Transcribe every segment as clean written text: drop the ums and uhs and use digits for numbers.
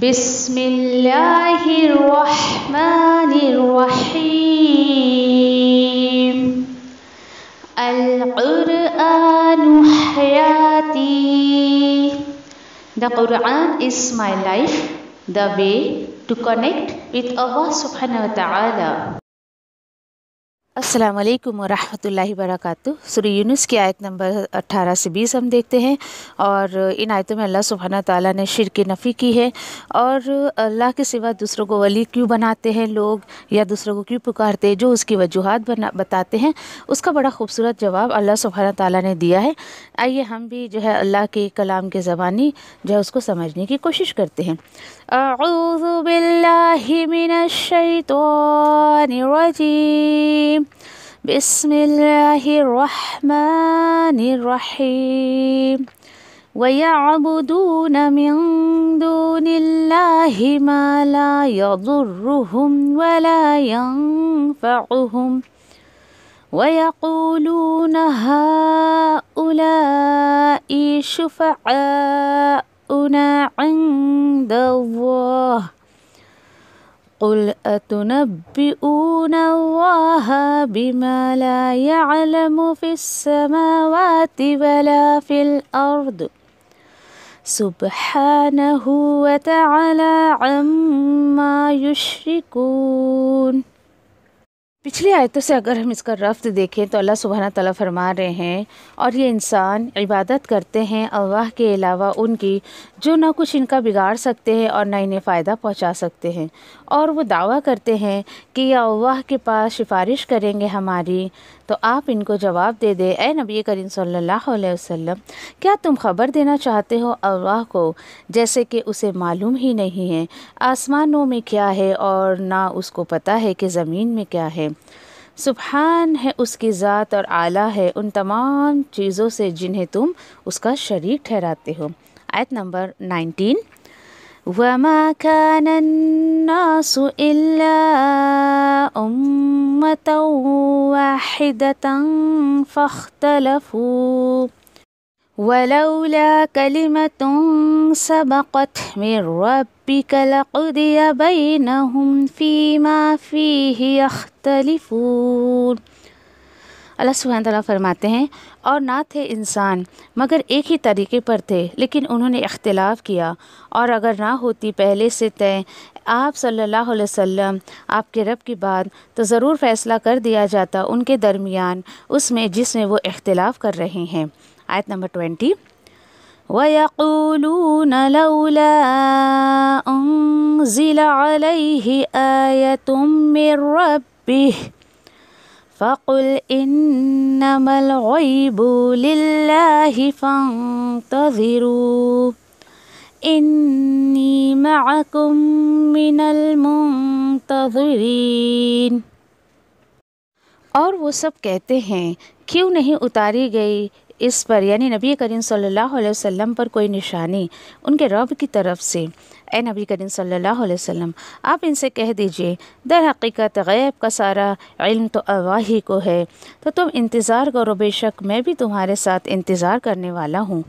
بسم اللہ الرحمن الرحیم القرآن حیاتی. The Quran is my life, the way to connect with Allah subhanahu wa ta'ala. السلام علیکم ورحمۃ اللہ وبرکاتہ. سورہ یونس کی آیت نمبر 18 سے 20 ہم دیکھتے ہیں، اور ان آیتوں میں اللہ سبحانہ تعالیٰ نے شرک کی نفی کی ہے، اور اللہ کے سوا دوسروں کو ولی کیوں بناتے ہیں لوگ، یا دوسروں کو کیوں پکارتے ہیں، جو اس کی وجوہات بتاتے ہیں، اس کا بڑا خوبصورت جواب اللہ سبحانہ تعالیٰ نے دیا ہے. آئیے ہم بھی جو ہے اللہ کے کلام کے زبانی جو ہے اس کو سمجھنے کی کوشش کرتے ہیں. اعوذ باللہ من الشیطان الرجیم. بسم اللہ الرحمن الرحیم. وَيَعْبُدُونَ مِن دُونِ اللَّهِ مَا لَا يَضُرُّهُمْ وَلَا يَنفَعُهُمْ وَيَقُولُونَ هَؤُلَاءِ شُفَعَاؤُنَا عِندَ اللَّهِ قُلْ أَتُنَبِّئُونَ اللَّهَ بِمَا لَا يَعْلَمُ فِي السَّمَاوَاتِ وَلَا فِي الْأَرْضِ سُبْحَانَهُ وَتَعَالَى عَمَّا يُشْرِكُونَ. پچھلی آیتوں سے اگر ہم اس کا رفت دیکھیں تو اللہ سبحانہ تعالیٰ فرما رہے ہیں، اور یہ انسان عبادت کرتے ہیں اللہ کے علاوہ ان کی، جو نہ کچھ ان کا بگاڑ سکتے ہیں اور نہ انہیں فائدہ پہنچا سکتے ہیں، اور وہ دعویٰ کرتے ہیں کہ یا اللہ کے پاس سفارش کریں گے ہماری. تو آپ ان کو جواب دے دیں، اے نبی کریم صلی اللہ علیہ وسلم، کیا تم خبر دینا چاہتے ہو اللہ کو جیسے کہ اسے معلوم ہی نہیں ہے آسمانوں میں کیا ہے اور نہ اس کو پتہ ہے کہ زمین میں کیا ہے. سبحان ہے اس کی ذات، اور اعلیٰ ہے ان تمام چیزوں سے جنہیں تم اس کا شریک ٹھہراتے ہو. آیت نمبر 19. وَمَا كَانَ النَّاسُ إِلَّا أُمَّةً وَاحِدَةً فَاخْتَلَفُوا وَلَوْلَا كَلِمَةٌ سَبَقَتْ مِنْ رَبِّكَ لَقُضِيَ بَيْنَهُمْ فِيمَا فِيهِ يَخْتَلِفُونَ. اللہ سبحانہ تعالیٰ فرماتے ہیں، اور نہ تھے انسان مگر ایک ہی طریقے پر تھے، لیکن انہوں نے اختلاف کیا، اور اگر نہ ہوتی پہلے سے طے آپ صلی اللہ علیہ وسلم آپ کے رب کی بات، تو ضرور فیصلہ کر دیا جاتا ان کے درمیان اس میں جس میں وہ اختلاف کر رہے ہیں. آیت نمبر 20. وَيَقُولُونَ لَوْلَا أُنزِلَ عَلَيْهِ آيَةٌ مِّن رَّبِّهِ فَقُلْ إِنَّمَا الْغَيْبُ لِلَّهِ فَانتَظِرُوا إِنِّي مَعَكُم مِّنَ الْمُنتَظِرِينَ. اور وہ سب کہتے ہیں، کیوں نہیں اتاری گئی اس پر یعنی نبی کریم صلی اللہ علیہ وسلم پر کوئی نشانی ان کے رب کی طرف سے. اے نبی کریم صلی اللہ علیہ وسلم، آپ ان سے کہہ دیجئے، در حقیقت غیب کا سارا علم تو اللہ ہی کو ہے، تو تم انتظار کرو، بے شک میں بھی تمہارے ساتھ انتظار کرنے والا ہوں.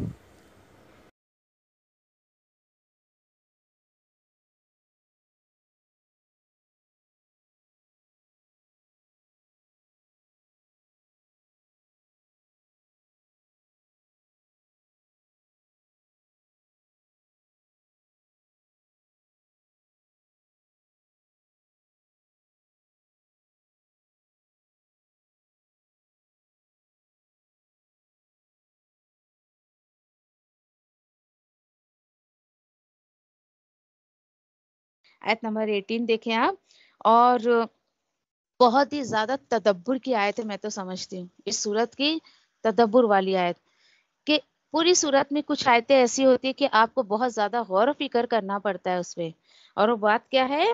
آیت نمبر 18 دیکھیں آپ، اور بہت ہی زیادہ تدبر کی آیت ہے، میں تو سمجھتی ہوں اس صورت کی تدبر والی آیت، کہ پوری صورت میں کچھ آیتیں ایسی ہوتی ہیں کہ آپ کو بہت زیادہ غور و فکر کرنا پڑتا ہے اس پہ. اور وہ بات کیا ہے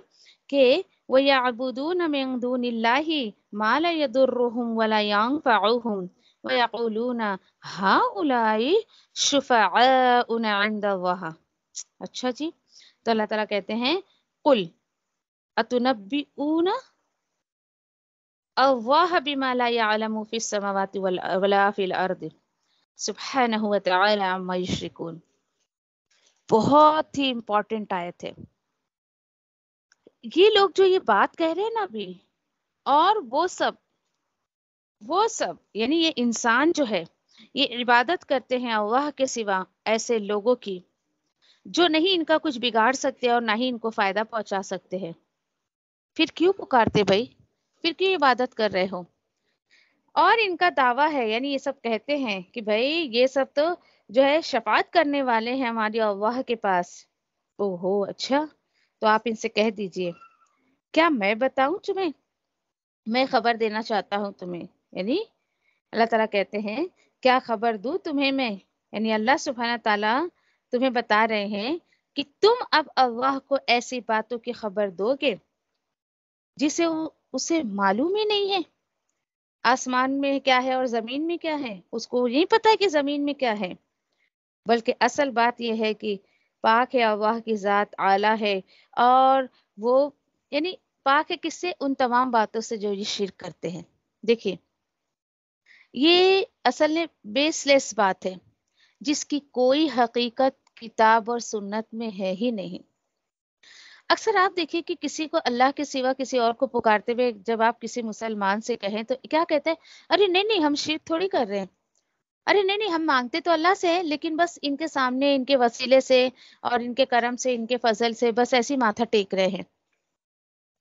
کہ وَيَعْبُدُونَ مِن دُونِ اللَّهِ مَا لَا يَضُرُّهُمْ وَلَا يَنفَعُهُمْ وَيَقُولُونَ هَؤُلَاءِ شُفَعَاؤُنَا عِندَ اللَّهِ. اچھا جی، تو اللہ تعالیٰ کہتے ہیں، قُلْ أَتُنَبِّئُونَ اللَّهَ بِمَا لَا يَعْلَمُ فِي السَّمَاوَاتِ وَلَا فِي الْأَرْضِ سُبْحَانَهُ وَتَعَالَى عَمَّا يُشْرِكُونَ. بہت ہی امپورٹنٹ آیت ہے. یہ لوگ جو یہ بات کہہ رہے ہیں نا ابھی، اور وہ سب یعنی یہ انسان جو ہے یہ عبادت کرتے ہیں اللہ کے سوا ایسے لوگوں کی جو نہیں ان کا کچھ بگاڑ سکتے اور نہ ہی ان کو فائدہ پہنچا سکتے ہیں. پھر کیوں پکارتے بھائی؟ پھر کیوں عبادت کر رہے ہو؟ اور ان کا دعویٰ ہے، یعنی یہ سب کہتے ہیں کہ بھائی یہ سب تو جو ہے شفاعت کرنے والے ہیں ہماری اللہ کے پاس. او ہو اچھا، تو آپ ان سے کہہ دیجئے کیا میں بتاؤں تمہیں، میں خبر دینا چاہتا ہوں تمہیں. یعنی اللہ تعالیٰ کہتے ہیں کیا خبر دوں تمہیں میں، یعنی اللہ سبحانہ تعالیٰ تمہیں بتا رہے ہیں کہ تم اب اللہ کو ایسی باتوں کی خبر دو گے جسے اسے معلوم ہی نہیں ہے آسمان میں کیا ہے اور زمین میں کیا ہے. اس کو نہیں پتا کہ زمین میں کیا ہے، بلکہ اصل بات یہ ہے کہ پاک ہے اللہ کی ذات، اعلیٰ ہے، اور وہ یعنی پاک ہے کس سے؟ ان تمام باتوں سے جو یہ شرک کرتے ہیں. دیکھیے یہ اصل میں بیس لیس بات ہے جس کی کوئی حقیقت کتاب اور سنت میں ہے ہی نہیں. اکثر آپ دیکھیں کہ کسی کو اللہ کے سوا کسی اور کو پکارتے ہوئے جب آپ کسی مسلمان سے کہیں تو کیا کہتے ہیں؟ ارے نہیں ہم شرک تھوڑی کر رہے ہیں، ارے نہیں ہم مانگتے تو اللہ سے ہیں لیکن بس ان کے سامنے ان کے وسیلے سے اور ان کے کرم سے ان کے فضل سے بس ایسی ماتھا ٹیک رہے ہیں.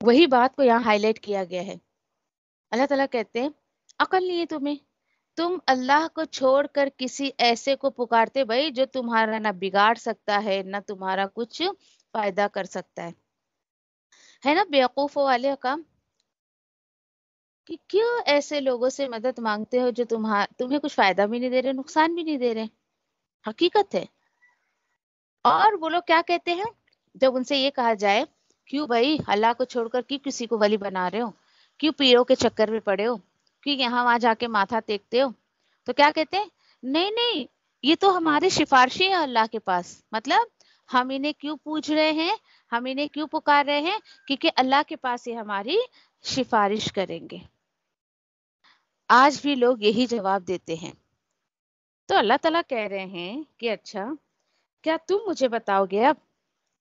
وہی بات کو یہاں ہائی لائٹ کیا گیا ہے. اللہ تعالیٰ کہتے ہیں عقل نہیں ہے تمہیں، تم اللہ کو چھوڑ کر کسی ایسے کو پکارتے بھائی جو تمہارا نہ بگاڑ سکتا ہے نہ تمہارا کچھ فائدہ کر سکتا ہے نا بیوقوفوں والے کام، کہ کیوں ایسے لوگوں سے مدد مانگتے ہو جو تمہیں کچھ فائدہ بھی نہیں دے رہے، نقصان بھی نہیں دے رہے. حقیقت ہے. اور وہ لوگ کیا کہتے ہیں جب ان سے یہ کہا جائے کیوں بھائی اللہ کو چھوڑ کر کیوں کسی کو ولی بنا رہے ہو، کیوں پیروں کے چکر میں پڑے ہو، کیوں یہاں وہاں جا کے ماتھا ٹیکتے ہو، تو کیا کہتے ہیں؟ نہیں یہ تو ہمارے سفارشی ہیں اللہ کے پاس. مطلب ہم انہیں کیوں پوچھ رہے ہیں، ہم انہیں کیوں پکار رہے ہیں؟ کیونکہ اللہ کے پاس یہ ہماری سفارش کریں گے. آج بھی لوگ یہی جواب دیتے ہیں. تو اللہ تعالیٰ کہہ رہے ہیں کہ اچھا کیا تم مجھے بتاؤ گے اب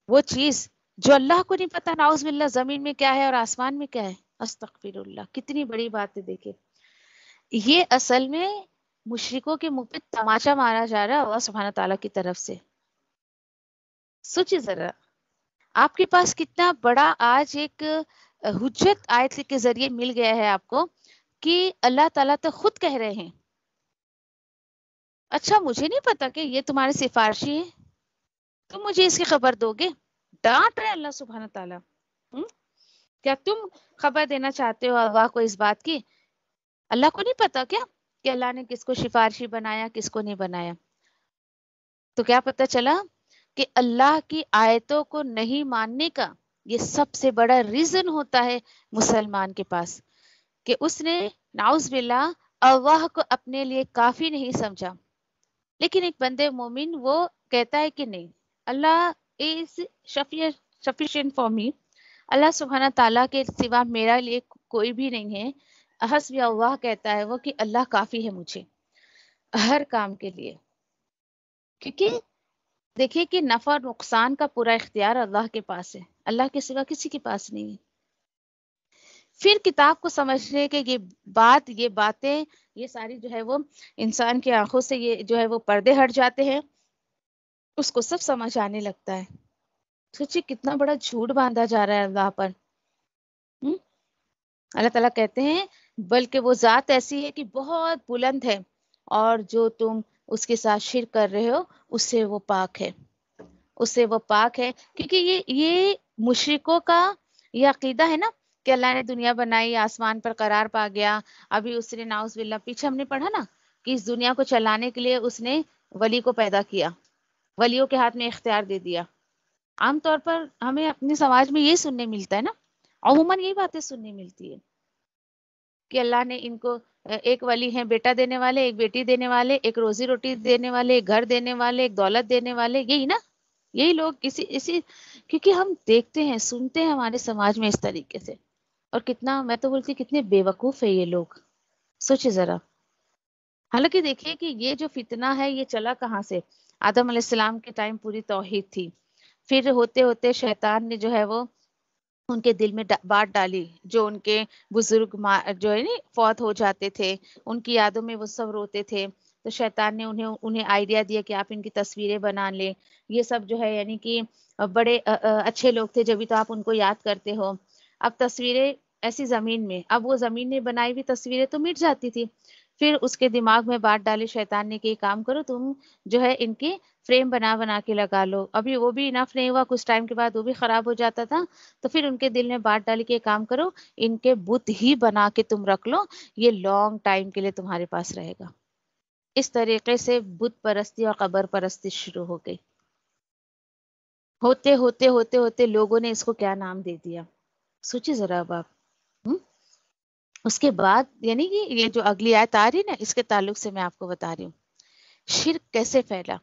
وہ چیز جو اللہ کو نہیں پتا، نعوذ باللہ، زمین میں کیا ہے اور آسمان میں کیا ہے. استغفر اللہ، کتنی بڑی بات ہے. دیکھیں یہ اصل میں مشرکوں کے منہ پہ تماچا مارا جا رہا ہے اللہ سبحانہ تعالیٰ کی طرف سے. سوچیے ذرا آپ کے پاس کتنا بڑا آج ایک حجت آیت کے ذریعے مل گیا ہے آپ کو کہ اللہ تعالیٰ تو خود کہہ رہے ہیں اچھا مجھے نہیں پتا کہ یہ تمہارے سفارشی ہے، تم مجھے اس کی خبر دو گے. ڈانٹ رہے اللہ سبحانہ تعالیٰ. کیا تم خبر دینا چاہتے ہو اللہ کو اس بات کی؟ اللہ کو نہیں پتا کیا کہ اللہ نے کس کو سفارشی بنایا کس کو نہیں بنایا؟ تو کیا پتہ چلا کہ اللہ کی آیتوں کو نہیں ماننے کا یہ سب سے بڑا ریزن ہوتا ہے مسلمان کے پاس کہ اس نے نعوذ باللہ اللہ کو اپنے لیے کافی نہیں سمجھا. لیکن ایک بندے مومن وہ کہتا ہے کہ نہیں، اللہ از sufficient for me، اللہ سبحانہ تعالیٰ کے سوا میرا لیے کوئی بھی نہیں ہے. حسبی اللہ کہتا ہے وہ کہ اللہ کافی ہے مجھے ہر کام کے لیے. کیونکہ دیکھیے کہ نفع اور نقصان کا پورا اختیار اللہ کے پاس ہے، اللہ کے سوا کسی کے پاس نہیں ہے. پھر کتاب کو سمجھنے کے یہ باتیں یہ ساری جو ہے وہ انسان کی آنکھوں سے یہ جو ہے وہ پردے ہٹ جاتے ہیں، اس کو سب سمجھ آنے لگتا ہے. سوچیے کتنا بڑا جھوٹ باندھا جا رہا ہے اللہ پر. اللہ تعالیٰ کہتے ہیں بلکہ وہ ذات ایسی ہے کہ بہت بلند ہے اور جو تم اس کے ساتھ شرک کر رہے ہو اس سے وہ پاک ہے، اس سے وہ پاک ہے. کیونکہ یہ مشرکوں کا یہ عقیدہ ہے نا کہ اللہ نے دنیا بنائی، آسمان پر قرار پا گیا. ابھی اس نے نعوذ باللہ پیچھے ہم نے پڑھا نا کہ اس دنیا کو چلانے کے لیے اس نے ولی کو پیدا کیا، ولیوں کے ہاتھ میں اختیار دے دیا. عام طور پر ہمیں اپنے سماج میں یہ سننے ملتا ہے نا، عموماً یہی باتیں سننے ملتی ہے کہ اللہ نے ان کو ایک ولی ہیں بیٹا دینے والے، ایک بیٹی دینے والے، ایک روزی روٹی دینے والے، ایک گھر دینے والے، ایک دولت دینے والے. یہی نا، یہی لوگ اسی کیونکہ ہم دیکھتے ہیں سنتے ہیں ہمارے سماج میں اس طریقے سے. اور کتنا میں تو بولتی کتنے بے وقوف ہے یہ لوگ. سوچے ذرا. حالانکہ دیکھیے کہ یہ جو فتنہ ہے یہ چلا کہاں سے؟ آدم علیہ السلام کے ٹائم پوری توحید تھی، پھر ہوتے ہوتے شیطان نے جو ہے وہ ان کے دل میں بات ڈالی، جو ان کے بزرگ جو ہے نا فوت ہو جاتے تھے، ان کی یادوں میں وہ سب روتے تھے، تو شیطان نے انہیں آئیڈیا دیا کہ آپ ان کی تصویریں بنا لیں، یہ سب جو ہے یعنی کہ بڑے اچھے لوگ تھے جبھی تو آپ ان کو یاد کرتے ہو۔ اب تصویریں ایسی زمین میں، اب وہ زمین میں بنائی ہوئی تصویریں تو مٹ جاتی تھی، پھر اس کے دماغ میں بات ڈالی شیطان نے کہ یہ کام کرو تم جو ہے ان کی فریم بنا بنا کے لگا لو، ابھی وہ بھی انف نہیں ہوا، کچھ ٹائم کے بعد وہ بھی خراب ہو جاتا تھا، تو پھر ان کے دل میں بات ڈالی کہ یہ کام کرو ان کے بت ہی بنا کے تم رکھ لو، یہ لانگ ٹائم کے لیے تمہارے پاس رہے گا۔ اس طریقے سے بت پرستی اور قبر پرستی شروع ہو گئی۔ ہوتے ہوتے ہوتے ہوتے لوگوں نے اس کو کیا نام دے دیا، سوچی ذرا اب آپ۔ ہم؟ اس کے بعد یعنی کہ یہ جو اگلی آیت آ رہی نا، اس کے تعلق سے میں آپ کو بتا رہی ہوں شرک کیسے پھیلا۔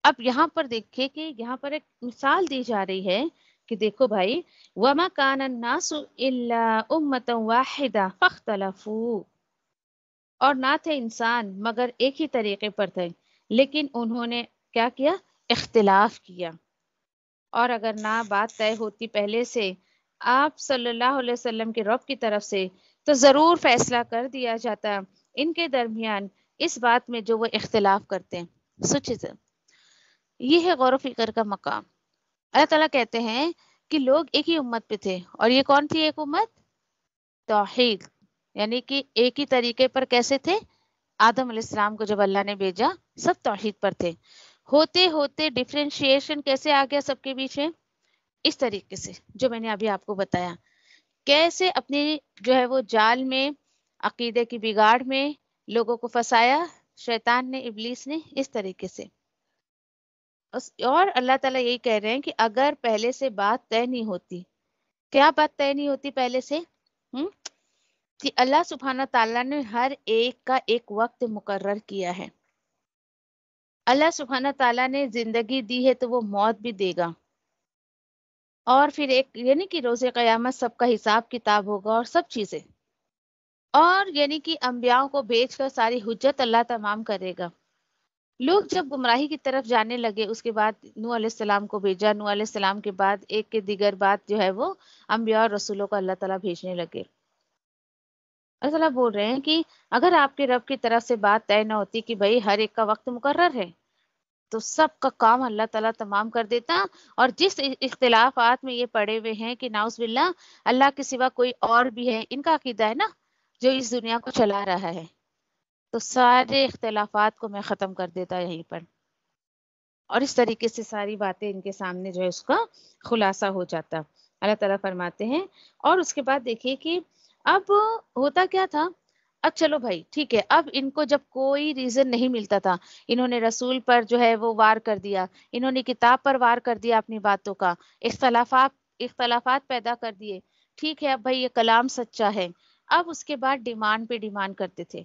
اب یہاں پر دیکھیں کہ یہاں پر ایک مثال دی جا رہی ہے کہ دیکھو بھائی، وَمَا كَانَ النَّاسُ إِلَّا أُمَّةً وَاحِدَةً فَاخْتَلَفُوا، اور نہ تھے انسان مگر ایک ہی طریقے پر تھے لیکن انہوں نے کیا کیا، اختلاف کیا۔ اور اگر نہ بات طے ہوتی پہلے سے آپ صلی اللہ علیہ وسلم کے رب کی طرف سے تو ضرور فیصلہ کر دیا جاتا ان کے درمیان اس بات میں جو وہ اختلاف کرتے ہیں۔ سوچے ذرا، یہ ہے غور و فکر کا مقام۔ اللہ تعالیٰ کہتے ہیں کہ لوگ ایک ہی امت پہ تھے، اور یہ کون تھی ایک امت؟ توحید، یعنی کہ ایک ہی طریقے پر کیسے تھے؟ آدم علیہ السلام کو جب اللہ نے بھیجا سب توحید پر تھے، ہوتے ہوتے ڈفرینشیشن کیسے آ گیا سب کے بیچ میں؟ اس طریقے سے جو میں نے ابھی آپ کو بتایا، کیسے اپنی جو ہے وہ جال میں، عقیدے کی بگاڑ میں لوگوں کو پھنسایا شیطان نے، ابلیس نے، اس طریقے سے۔ اور اللہ تعالیٰ یہی کہہ رہے ہیں کہ اگر پہلے سے بات طے نہیں ہوتی، کیا بات طے نہیں ہوتی پہلے سے؟ ہم؟ کہ اللہ سبحانہ تعالیٰ نے ہر ایک کا ایک وقت مقرر کیا ہے، اللہ سبحانہ تعالیٰ نے زندگی دی ہے تو وہ موت بھی دے گا، اور پھر ایک یعنی کہ روز قیامت سب کا حساب کتاب ہوگا اور سب چیزیں، اور یعنی کہ انبیاءوں کو بھیج کر ساری حجت اللہ تمام کرے گا۔ لوگ جب گمراہی کی طرف جانے لگے، اس کے بعد نوح علیہ السلام کو بھیجا، نوح علیہ السلام کے بعد ایک کے دیگر بعد جو ہے وہ انبیاء اور رسولوں کو اللہ تعالیٰ بھیجنے لگے۔ اللہ تعالیٰ بول رہے ہیں کہ اگر آپ کے رب کی طرف سے بات طے نہ ہوتی کہ بھئی ہر ایک کا وقت مقرر ہے، تو سب کا کام اللہ تعالیٰ تمام کر دیتا، اور جس اختلافات میں یہ پڑے ہوئے ہیں کہ نعوذ باللہ اللہ کے سوا کوئی اور بھی ہے، ان کا عقیدہ ہے نا جو اس دنیا کو چلا رہا ہے، تو سارے اختلافات کو میں ختم کر دیتا یہیں پر، اور اس طریقے سے ساری باتیں ان کے سامنے جو ہے اس کا خلاصہ ہو جاتا۔ اللہ تعالیٰ فرماتے ہیں، اور اس کے بعد دیکھیے کہ اب ہوتا کیا تھا، اب چلو بھائی ٹھیک ہے، اب ان کو جب کوئی ریزن نہیں ملتا تھا، انہوں نے رسول پر جو ہے وہ وار کر دیا، انہوں نے کتاب پر وار کر دیا اپنی باتوں کا، اختلافات پیدا کر دیے، ٹھیک ہے اب بھائی یہ کلام سچا ہے، اب اس کے بعد ڈیمانڈ پہ ڈیمانڈ کرتے تھے،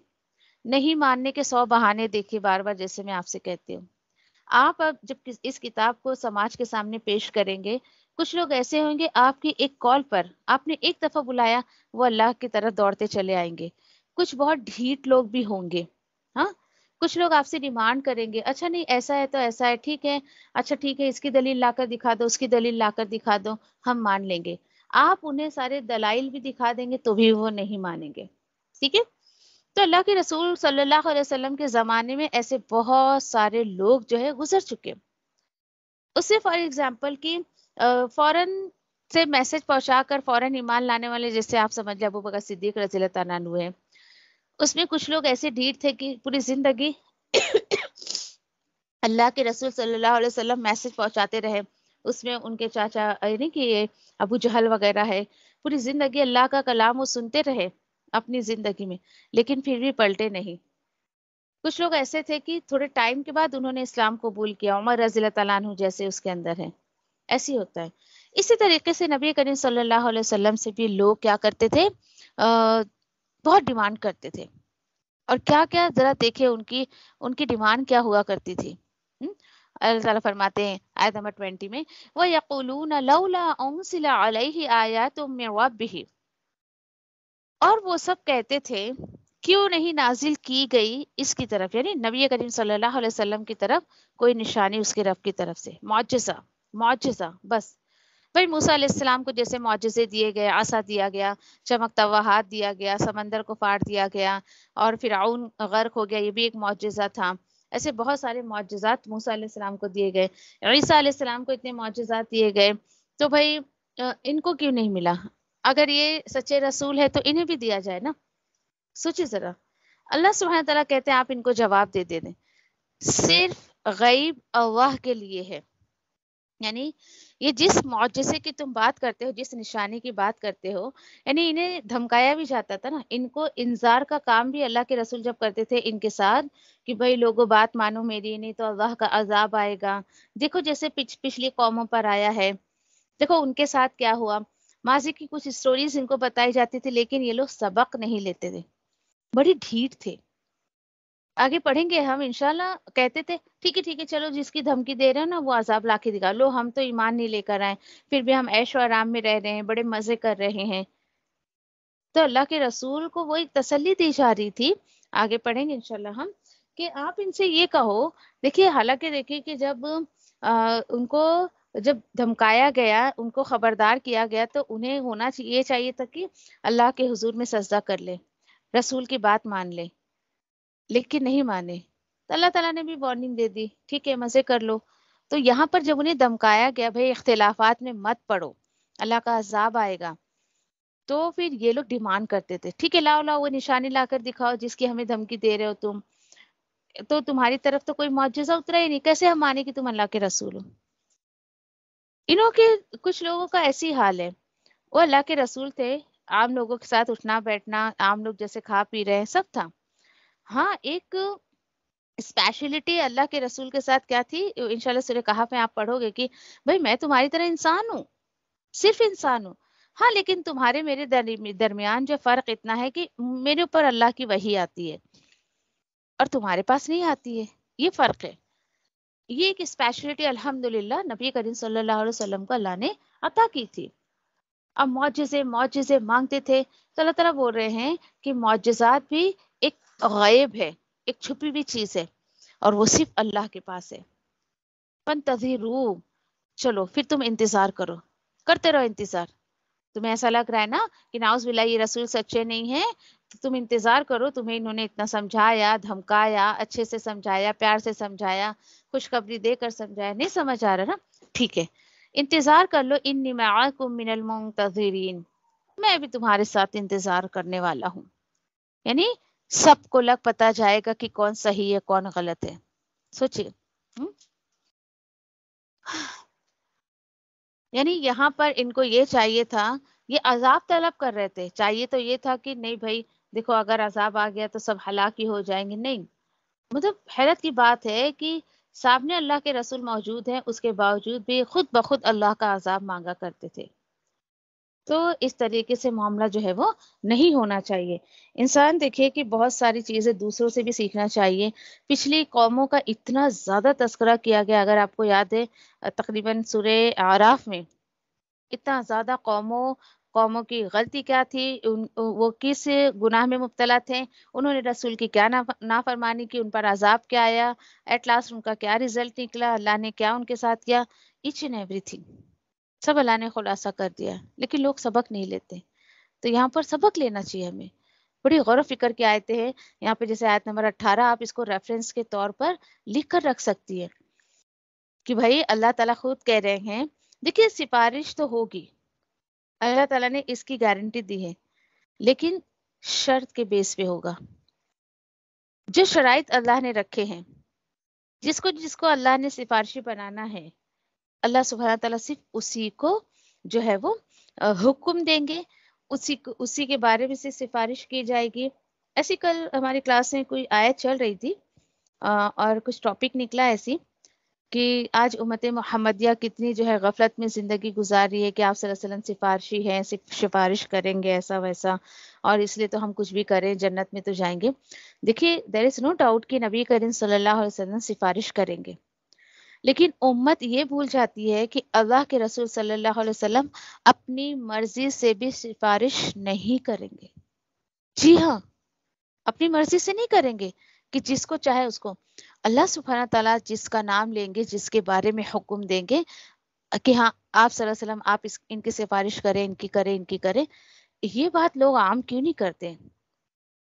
نہیں ماننے کے 100 بہانے دیکھیے بار بار، جیسے میں آپ سے کہتی ہوں۔ آپ اب جب اس کتاب کو سماج کے سامنے پیش کریں گے، کچھ لوگ ایسے ہوں گے آپ کی ایک کال پر آپ نے ایک دفعہ بلایا وہ اللہ کی طرف دوڑتے چلے آئیں گے، کچھ بہت ڈھیٹ لوگ بھی ہوں گے، ہاں، کچھ لوگ آپ سے ڈیمانڈ کریں گے، اچھا نہیں ایسا ہے تو ایسا ہے، ٹھیک ہے، اچھا ٹھیک ہے اس کی دلیل لا کر دکھا دو، اس کی دلیل لا کر دکھا دو، ہم مان لیں گے۔ آپ انہیں سارے دلائل بھی دکھا دیں گے تو بھی وہ نہیں مانیں گے، ٹھیک ہے۔ تو اللہ کے رسول صلی اللہ علیہ وسلم کے زمانے میں ایسے بہت سارے لوگ جو ہے گزر چکے، اس سے فار ایگزامپل کہ فوراً سے میسج پہنچا کر فوراً ایمان لانے والے، جیسے آپ سمجھ لیں ابو بکر صدیق رضی اللہ تعالیٰ عنہ ہے، اس میں کچھ لوگ ایسے ڈھیٹ تھے کہ پوری زندگی اللہ کے رسول صلی اللہ علیہ وسلم میسج پہنچاتے رہے، اس میں ان کے چاچا یعنی کہ یہ ابو جہل وغیرہ ہے، پوری زندگی اللہ کا کلام وہ سنتے رہے اپنی زندگی میں، لیکن پھر بھی پلٹے نہیں۔ کچھ لوگ ایسے تھے کہ تھوڑے ٹائم کے بعد انہوں نے اسلام قبول کیا، عمر رضی اللہ تعالیٰ عنہ جیسے اس کے اندر ہے، ایسی ہوتا ہے۔ اسی طریقے سے نبی کریم صلی اللہ علیہ وسلم سے بھی لوگ کیا کرتے تھے، بہت ڈیمانڈ کرتے تھے، اور کیا کیا ذرا دیکھیں ان کی ڈیمانڈ کیا ہوا کرتی تھی۔ اللہ تعالیٰ فرماتے ہیں آیت نمبر 20 میں، وَيَقُولُونَ لَوْلَا أُنزِلَ عَلَيْهِ آيَاتٌ مِّن رَّبِّهِ، اور وہ سب کہتے تھے کیوں نہیں نازل کی گئی اس کی طرف، یعنی نبی کریم صلی اللہ علیہ وسلم کی طرف کوئی نشانی اس کے رب کی طرف سے، معجزہ، معجزہ بس. بھائی موسیٰ علیہ السلام کو جیسے معجزے دیے گئے، عصا دیا گیا، چمکتا ہوا ہاتھ دیا گیا، سمندر کو پھاڑ دیا گیا، اور فرعون غرق ہو گیا، یہ بھی ایک معجزہ تھا. ایسے بہت سارے معجزات موسیٰ علیہ السلام کو دیے گئے، عیسیٰ علیہ السلام کو اتنے معجزات دیے گئے. تو بھائی ان کو کیوں نہیں ملا؟ اگر یہ سچے رسول ہے تو انہیں بھی دیا جائے نا. سوچیے ذرا. اللہ سبحانہ تعالیٰ کہتے ہیں آپ ان کو جواب دے دیں. صرف غیب اللہ کے لیے ہے. یعنی یہ جس معجزے کی تم بات کرتے ہو، جس نشانی کی بات کرتے ہو، یعنی انہیں دھمکایا بھی جاتا تھا نا. ان کو انذار کا کام بھی اللہ کے رسول جب کرتے تھے ان کے ساتھ کہ بھائی لوگوں بات مانو میری، نہیں تو اللہ کا عذاب آئے گا. دیکھو جیسے پچھلی قوموں پر آیا ہے، دیکھو ان کے ساتھ کیا ہوا. ماضی کی کچھ سٹوریز ان کو بتائی جاتی تھی لیکن یہ لوگ سبق نہیں لیتے تھے، بڑی ڈھیٹ تھے. آگے پڑھیں گے ہم انشاءاللہ. کہتے تھے ٹھیک ہے چلو جس کی دھمکی دے رہے ہو نا وہ عذاب لا کے دکھا لو، ہم تو ایمان نہیں لے کر آئے، پھر بھی ہم عیش و آرام میں رہ رہے ہیں، بڑے مزے کر رہے ہیں. تو اللہ کے رسول کو وہ ایک تسلی دی جا رہی تھی. آگے پڑھیں گے انشاءاللہ ہم کہ آپ ان سے یہ کہو. دیکھیے حالانکہ دیکھیے کہ جب ان کو جب دھمکایا گیا، ان کو خبردار کیا گیا، تو انہیں ہونا یہ چاہیے تھا کہ اللہ کے حضور میں سجدہ کر لے، رسول کی بات مان لے، لیکن نہیں مانے. تو اللہ تعالیٰ نے بھی وارننگ دے دی، ٹھیک ہے مزے کر لو. تو یہاں پر جب انہیں دمکایا گیا بھائی اختلافات میں مت پڑو، اللہ کا عذاب آئے گا، تو پھر یہ لوگ ڈیمانڈ کرتے تھے ٹھیک ہے لاؤ لاؤ وہ نشانی لا کر دکھاؤ جس کی ہمیں دھمکی دے رہے ہو تم. تو تمہاری طرف تو کوئی معجزہ اترا ہی نہیں، کیسے ہم مانے کہ تم اللہ کے رسول ہو. انہوں کے کچھ لوگوں کا ایسی حال ہے، وہ اللہ کے رسول تھے، عام لوگوں کے ساتھ اٹھنا بیٹھنا، عام لوگ جیسے کھا پی رہے ہیں سب تھا. ہاں ایک اسپیشلٹی اللہ کے رسول کے ساتھ کیا تھی، انشاءاللہ سورہ کہف میں آپ پڑھو گے کہ بھائی میں تمہاری طرح انسان ہوں، صرف انسان ہوں. ہاں لیکن تمہارے میرے درمیان جو فرق اتنا ہے کہ میرے اوپر اللہ کی وحی آتی ہے اور تمہارے پاس نہیں آتی ہے، یہ فرق ہے. یہ ایک اسپیشلٹی الحمدللہ نبی کریم صلی اللہ علیہ وسلم کو اللہ نے عطا کی تھی. اب معجزے مانگتے تھے تو اللہ تعالیٰ بول رہے ہیں کہ معجزات بھی ایک غیب ہے، ایک چھپی ہوئی چیز ہے، اور وہ صرف اللہ کے پاس ہے. فانتظروا، چلو پھر تم انتظار کرو، کرتے رہو انتظار. تمہیں ایسا لگ رہا ہے نا کہ نعوذ باللہ یہ رسول سچے نہیں ہیں، تو تم انتظار کرو. تمہیں انہوں نے اتنا سمجھایا، دھمکایا، اچھے سے سمجھایا، پیار سے سمجھایا، خوشخبری دے کر سمجھایا، نہیں سمجھ آ رہا نا، ٹھیک ہے انتظار کر لو. انی معکم من المنتظرین، میں بھی تمہارے ساتھ انتظار کرنے والا ہوں. یعنی سب کو لگ پتا جائے گا کہ کون صحیح ہے کون غلط ہے. سوچئے. یعنی یہاں پر ان کو یہ چاہیے تھا، یہ عذاب طلب کر رہے تھے، چاہیے تو یہ تھا کہ نہیں بھائی دیکھو اگر عذاب آ گیا تو سب ہلاک ہی ہو جائیں گے. نہیں، مطلب حیرت کی بات ہے کہ سامنے اللہ کے رسول موجود ہیں، اس کے باوجود بھی خود بخود اللہ کا عذاب مانگا کرتے تھے. تو اس طریقے سے معاملہ جو ہے وہ نہیں ہونا چاہیے. انسان دیکھے کہ بہت ساری چیزیں دوسروں سے بھی سیکھنا چاہیے. پچھلی قوموں کا اتنا زیادہ تذکرہ کیا گیا، اگر آپ کو یاد ہے تقریباً سورہ اعراف میں اتنا زیادہ قوموں کی غلطی کیا تھی، وہ کس گناہ میں مبتلا تھے، انہوں نے رسول کی کیا نافرمانی کی، ان پر عذاب کیا آیا، ایٹ لاسٹ ان کا کیا رزلٹ نکلا، اللہ نے کیا ان کے ساتھ کیا، ایچ اینڈ ایوری تھنگ سب اللہ نے خلاصہ کر دیا. لیکن لوگ سبق نہیں لیتے. تو یہاں پر سبق لینا چاہیے ہمیں. بڑی غور و فکر کی آیتیں ہیں یہاں پہ، جیسے آیت نمبر 18 آپ اس کو ریفرنس کے طور پر لکھ کر رکھ سکتی ہے کہ بھائی اللہ تعالیٰ خود کہہ رہے ہیں. دیکھیے سفارش تو ہوگی، اللہ تعالیٰ نے اس کی گارنٹی دی ہے، لیکن شرط کے بیس پہ ہوگا. جو شرائط اللہ نے رکھے ہیں، جس کو اللہ نے سفارشی بنانا ہے، اللہ سبحانہ تعالیٰ صرف اسی کو جو ہے وہ حکم دیں گے، اسی کے بارے میں سے سفارش کی جائے گی. ایسی کل ہماری کلاس میں کوئی آیت چل رہی تھی اور کچھ ٹاپک نکلا ایسی کہ آج امت محمدیہ کتنی جو ہے غفلت میں زندگی گزار رہی ہے کہ آپ صلی اللہ علیہ وسلم سفارشی ہیں، سفارش کریں گے ایسا ویسا، اور اس لیے تو ہم کچھ بھی کریں جنت میں تو جائیں گے. دیکھیے دیر از نو ڈاؤٹ کہ نبی کریم صلی اللہ علیہ وسلم سفارش کریں گے، لیکن امت یہ بھول جاتی ہے کہ اللہ کے رسول صلی اللہ علیہ وسلم اپنی مرضی سے بھی سفارش نہیں کریں گے. جی ہاں، اپنی مرضی سے نہیں کریں گے کہ جس کو چاہے اس کو. اللہ سبحانہ تعالیٰ جس کا نام لیں گے، جس کے بارے میں حکم دیں گے کہ ہاں آپ صلی اللہ علیہ وسلم آپ ان کی سفارش کریں، ان کی کریں، یہ بات لوگ عام کیوں نہیں کرتے؟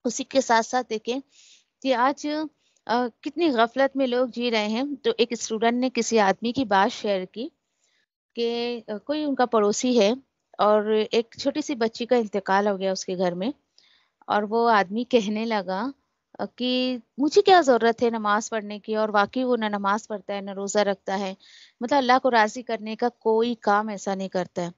اسی کے ساتھ ساتھ دیکھیں کہ آج کتنی غفلت میں لوگ جی رہے ہیں. تو ایک اسٹوڈنٹ نے کسی آدمی کی بات شیئر کی کہ کوئی ان کا پڑوسی ہے اور ایک چھوٹی سی بچی کا انتقال ہو گیا اس کے گھر میں، اور وہ آدمی کہنے لگا کہ مجھے کیا ضرورت ہے نماز پڑھنے کی، اور واقعی وہ نہ نماز پڑھتا ہے نہ روزہ رکھتا ہے، مطلب اللہ کو راضی کرنے کا کوئی کام ایسا نہیں کرتا ہے،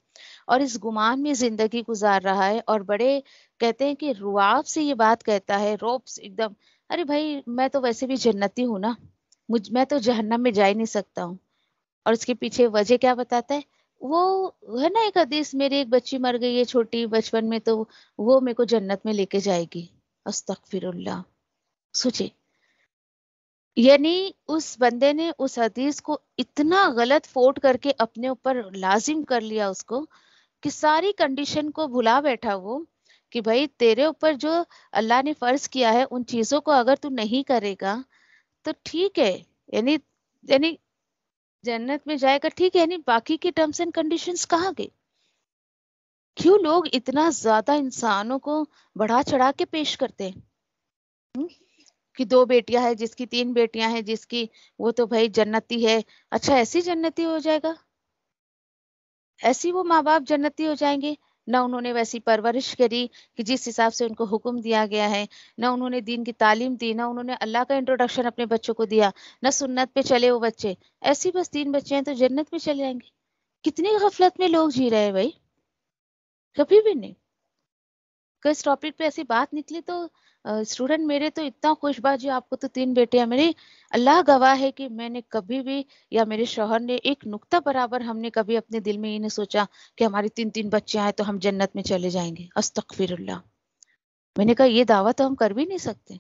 اور اس گمان میں زندگی گزار رہا ہے. اور بڑے کہتے ہیں کہ رعب سے یہ بات کہتا ہے، روب سے ایک دم، ارے بھائی میں تو ویسے بھی جنتی ہوں نا، میں تو جہنم میں جا ہی نہیں سکتا ہوں. اور اس کے پیچھے وجہ کیا بتاتا ہے؟ وہ ہے نا ایک حدیث، میری ایک بچی مر گئی ہے چھوٹی بچپن میں، تو وہ میرے کو جنت میں لے کے جائے گی. استغفر اللہ. سوچے، یعنی اس بندے نے اس حدیث کو اتنا غلط فوٹ کر کے اپنے اوپر لازم کر لیا اس کو، کہ ساری کنڈیشن کو بھلا بیٹھا وہ، کہ بھائی تیرے اوپر جو اللہ نے فرض کیا ہے ان چیزوں کو اگر تو نہیں کرے گا تو ٹھیک ہے، یعنی جنت میں جائے گا ٹھیک ہے، یعنی باقی کے ٹرمز اینڈ کنڈیشنز کہاں گئے؟ کیوں لوگ اتنا زیادہ انسانوں کو بڑھا چڑھا کے پیش کرتے ہیں؟ کہ 2 بیٹیاں ہیں، جس کی 3 بیٹیاں ہیں، جس کی وہ تو بھائی جنتی ہے. اچھا ایسی جنتی ہو جائے گا؟ ایسی وہ ماں باپ جنتی ہو جائیں گے؟ نہ انہوں نے ویسی پرورش کری کہ جس حساب سے ان کو حکم دیا گیا ہے، نہ انہوں نے دین کی تعلیم دی، نہ انہوں نے اللہ کا انٹروڈکشن اپنے بچوں کو دیا، نہ سنت پہ چلے وہ بچے. ایسی بس 3 بچے ہیں تو جنت میں چلے جائیں گے؟ کتنی غفلت میں لوگ جی رہے ہیں بھائی. کبھی بھی نہیں. اس ٹاپک پہ ایسی بات نکلی تو اسٹوڈنٹ میرے تو اتنا خوش با جی آپ کو تو 3 بیٹیاں، میری اللہ گواہ ہے کہ میں نے کبھی بھی یا میرے شوہر نے ایک نقطہ برابر ہم نے کبھی اپنے دل میں یہ نہیں سوچا کہ ہماری 3 بچیاں ہیں تو ہم جنت میں چلے جائیں گے. استغفر اللہ. میں نے کہا یہ دعویٰ تو ہم کر بھی نہیں سکتے.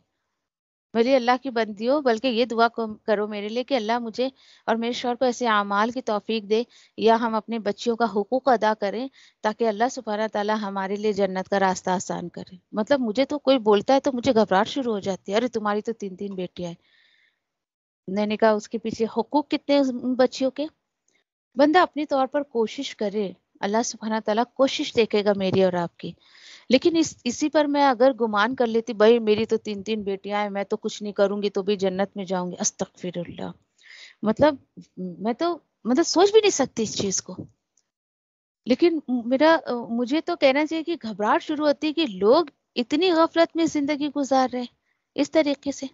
میری اللہ کی بندی ہو، بلکہ یہ دعا کرو میرے لیے کہ اللہ مجھے اور میرے شوہر کو ایسے اعمال کی توفیق دے، یا ہم اپنے بچیوں کا حقوق ادا کریں تاکہ اللہ سبحانہ تعالیٰ ہمارے لیے جنت کا راستہ آسان کرے. مطلب مجھے تو کوئی بولتا ہے تو مجھے گھبراہٹ شروع ہو جاتی ہے، ارے تمہاری تو 3 بیٹیاں ہیں. میں نے کہا اس کے پیچھے حقوق کتنے ان بچیوں کے؟ بندہ اپنی طور پر کوشش کرے، اللہ سبحانہ تعالیٰ کوشش دیکھے گا میری اور آپ کی. لیکن اسی پر میں اگر گمان کر لیتی بھائی میری تو 3 بیٹیاں ہیں، میں تو کچھ نہیں کروں گی تو بھی جنت میں جاؤں گی، استغفر اللہ. مطلب میں تو سوچ بھی نہیں سکتی اس چیز کو. لیکن مجھے تو کہنا چاہیے کہ گھبراہٹ شروع ہوتی ہے کہ لوگ اتنی غفلت میں زندگی گزار رہے ہیں اس طریقے سے.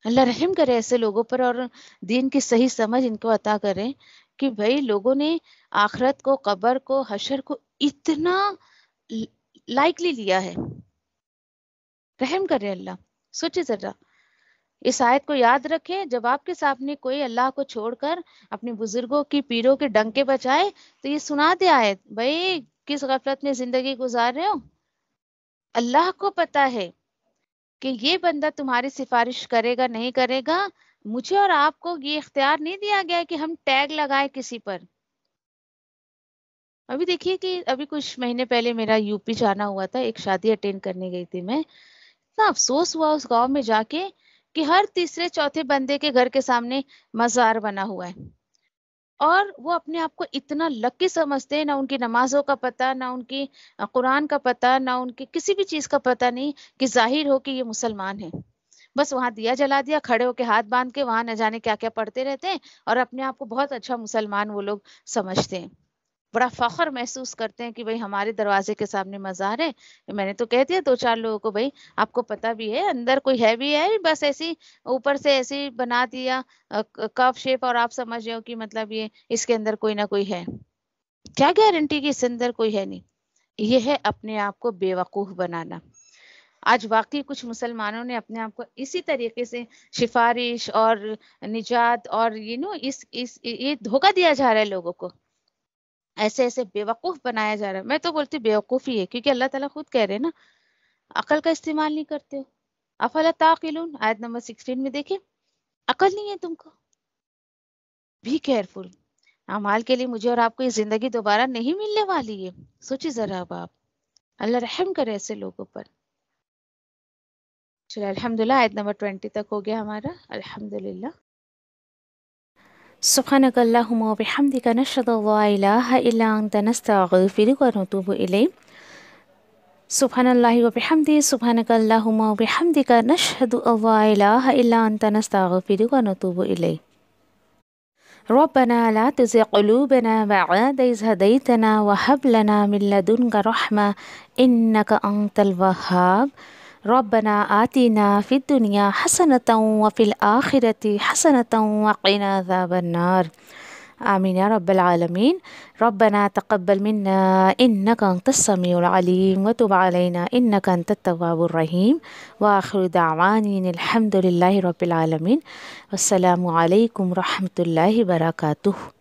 اللہ رحم کرے ایسے لوگوں پر اور دین کی صحیح سمجھ ان کو عطا کرے کہ بھائی لوگوں نے آخرت کو، قبر کو، حشر کو اتنا لائکلی لیا ہے. رحم کرے اللہ. سوچے ذرا، اس آیت کو یاد رکھیں، جب آپ کے سامنے کوئی اللہ کو چھوڑ کر اپنے بزرگوں کی، پیروں کے ڈنکے بجائے تو یہ سنا دے آیت، بھائی کس غفلت میں زندگی گزار رہے ہو. اللہ کو پتا ہے کہ یہ بندہ تمہاری سفارش کرے گا نہیں کرے گا. مجھے اور آپ کو یہ اختیار نہیں دیا گیا کہ ہم ٹیگ لگائیں کسی پر. ابھی دیکھیے کہ ابھی کچھ مہینے پہلے میرا یو پی جانا ہوا تھا، ایک شادی اٹینڈ کرنے گئی تھی میں. اتنا افسوس ہوا اس گاؤں میں جا کے کہ ہر تیسرے چوتھے بندے کے گھر کے سامنے مزار بنا ہوا ہے، اور وہ اپنے آپ کو اتنا لکی سمجھتے ہیں، نہ ان کی نمازوں کا پتہ، نہ ان کی قرآن کا پتہ، نہ ان کی کسی بھی چیز کا پتہ نہیں کہ ظاہر ہو کہ یہ مسلمان ہیں. بس وہاں دیا جلا دیا، کھڑے ہو کے ہاتھ باندھ کے وہاں نہ جانے کیا کیا پڑھتے رہتے ہیں، اور اپنے آپ کو بہت اچھا مسلمان وہ لوگ سمجھتے ہیں. بڑا فخر محسوس کرتے ہیں کہ بھئی ہمارے دروازے کے سامنے مزار ہے. میں نے تو کہہ دیا 2-4 لوگوں کو، بھئی آپ کو پتہ بھی ہے اندر کوئی ہے بھی ہے، بس ایسی اوپر سے ایسی بنا دیا کف شیپ، اور آپ سمجھ رہے ہو کہ مطلب یہ اس کے اندر کوئی نہ کوئی ہے. کیا گارنٹی کہ اس اندر کوئی ہے نہیں؟ یہ ہے اپنے آپ کو بے وقوف بنانا. آج واقعی کچھ مسلمانوں نے اپنے آپ کو اسی طریقے سے سفارش اور نجات اور یہ دھوکہ دیا جا رہا ہے لوگوں کو، ایسے ایسے بے وقوف بنایا جا رہا ہے. میں تو بولتی بے وقوفی ہے، کیونکہ اللہ تعالیٰ خود کہہ رہے ہیں نا عقل کا استعمال نہیں کرتے ہو. افلا تعقلون، آیت نمبر 16 میں دیکھیں، عقل نہیں ہے تم کو. Be careful. اعمال کے لیے مجھے اور آپ کو یہ زندگی دوبارہ نہیں ملنے والی ہے. سوچی ذرا اب آپ. اللہ رحم کرے ایسے لوگوں پر. چلے الحمدللہ آیت نمبر 20 تک ہو گیا ہمارا. الحمدللہ. سبحانک اللہم و بحمدک نشہد ان لا الہ الا انت نستغفرک و نتوب الیک. سبحان اللہ و بحمدہ سبحانک اللہم و بحمدک نشہد ان لا الہ الا انت نستغفرک و نتوب الیک. ربنا لا تزغ قلوبنا بعد إذ هديتنا وهب لنا من لدنك رحمة إنك أنت الوهاب. ربنا آتنا في الدنيا حسنة وفي الآخرة حسنة وقنا عذاب النار. آمين يا رب العالمين. ربنا تقبل منا إنك أنت السميع العليم وتب علينا إنك أنت التواب الرحيم. وآخر دعوانا الحمد لله رب العالمين. والسلام عليكم ورحمة الله وبركاته.